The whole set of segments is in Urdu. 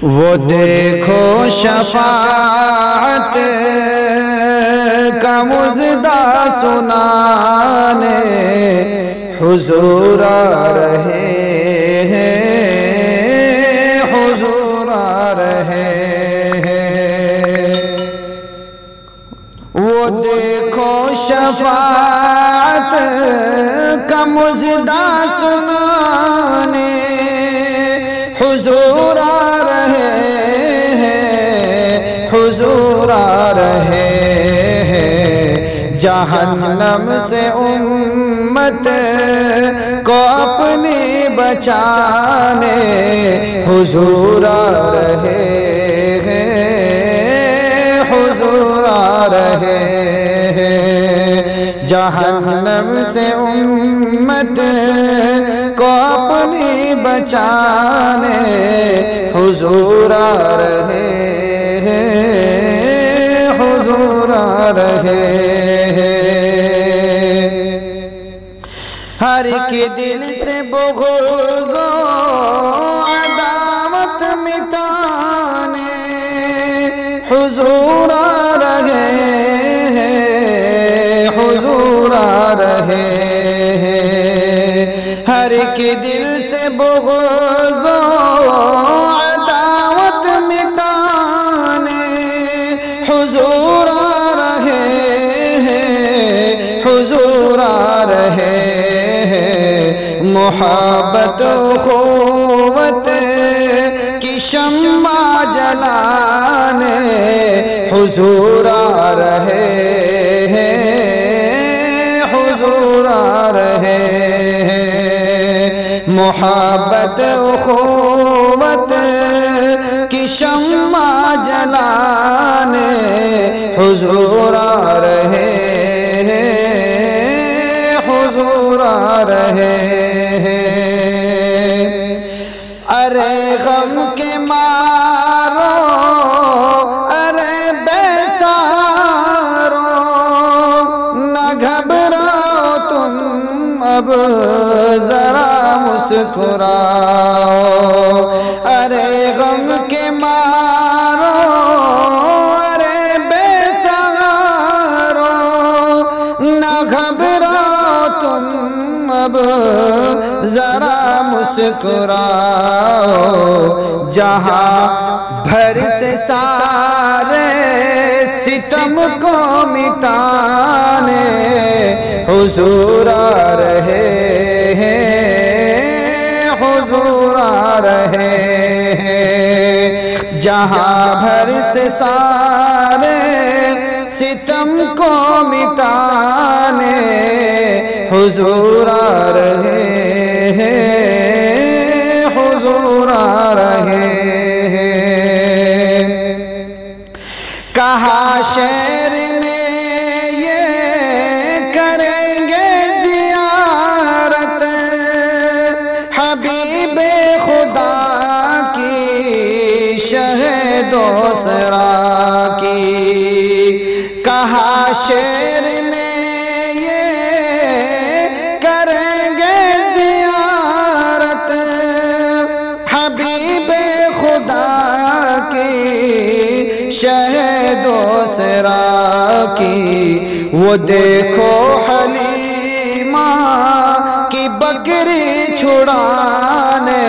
وہ دیکھو شفاعت کا مژدہ سنانے حضور آ رہے ہیں، حضور آ رہے ہیں۔ وہ دیکھو شفاعت کا مژدہ سنانے حضور آ رہے ہیں، حضور آ رہے ہیں۔ جہنم سے امت کو اپنی بچانے حضور آ رہے ہیں، حضور آ رہے ہیں۔ جہنم سے امت کو اپنی بچانے حضور آ رہے ہیں، حضور آ رہے ہیں۔ ہر ایک دل سے بغض و عداوت مٹانے حضور آ رہے ہیں، حضور آ رہے ہیں۔ ہر ایک دل سے بغض و عداوت مٹانے حضور آ رہے ہیں، حضور آ رہے ہیں۔ محبت و اخوت کی شمع جلانے حضور آ رہے ہیں، حضور آ رہے ہیں۔ محبت و اخوت کی شمع جلانے حضور آ رہے ہیں، حضور آ رہے ہیں۔ ارے غم کے مارو، ارے بے سارو، نہ گھبراؤ تم اب ذرا مسکراؤ۔ ارے غم کے مارو، ارے بے سارو، نہ گھبراؤ تم اب ذرا مسکراؤ۔ جہاں بھر سے سارے ستم کو مٹانے حضور آ رہے ہیں، حضور آ رہے ہیں۔ جہاں بھر سے سارے ستم کو مٹانے حضور آ رہے ہیں، حضور آ رہے ہیں۔ کہا شیر نے یہ کریں گے زیارت حبیب خدا کی شہ دوسرا کی۔ کہا شیر نے یہ کریں گے زیارت حبیب خدا کی شہ دوسرا کی۔ وہ دیکھو حلیمہ کی بکری چھڑانے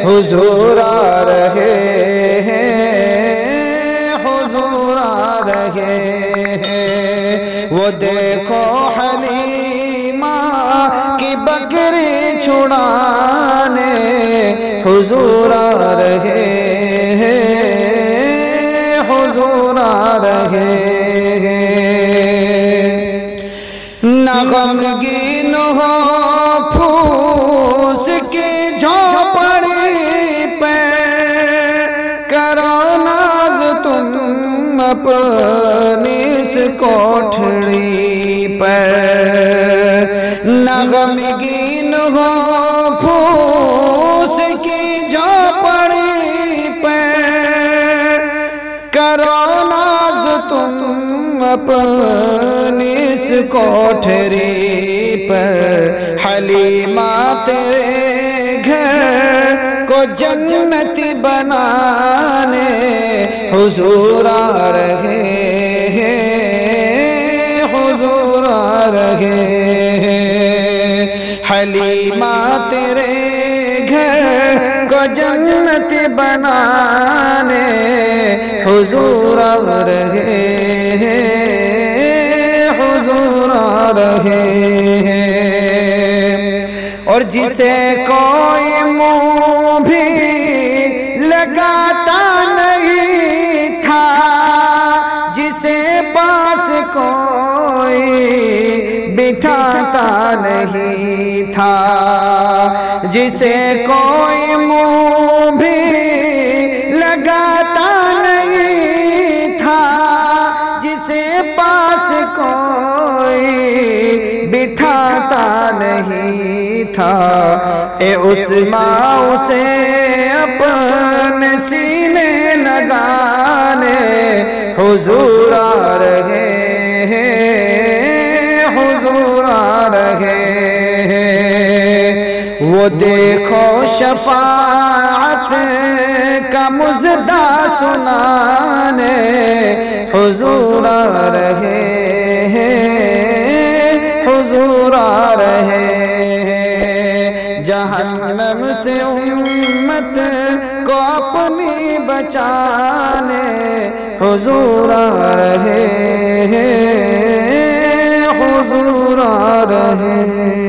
حضور آ رہے ہیں، حضور آ رہے ہیں۔ وہ دیکھو حلیمہ کی بکری چھڑانے حضور آ رہے ہیں، حضور آ رہے ہیں۔ نہ غمگین ہو پھوس کی جھوپڑی پہ، کرو ناز تم اپنی اس کوٹھڑی پر۔ نہ غمگین ہو پھوس کی جھوپڑی پہ، کرو ناز تم اپنی اس کوٹھری پر۔ حلیمہ تیرے گھر کو جنتی بنانے حضور آ رہے ہیں، حضور آ رہے ہیں۔ حلیمہ تیرے گھر کو جنتی بنانے حضور آ رہے ہیں، حضور آ رہے ہیں۔ اور جسے کوئی منہ بھی لگاتا نہیں تھا، جسے پاس کوئی بٹھاتا نہیں تھا، جسے کوئی منہ بھی لگاتا نہیں تھا، جسے پاس کوئی بٹھاتا نہیں تھا، اے عثمان اسے اپنے سینے لگانے حضور آ رہے ہیں، حضور آ رہے ہیں۔ وہ دیکھو شفاعت کا مژدہ سنانے حضور آ رہے ہیں، حضور آ رہے ہیں۔ جہنم سے امت کو اپنی بچانے حضور آ رہے ہیں، حضور آ رہے ہیں۔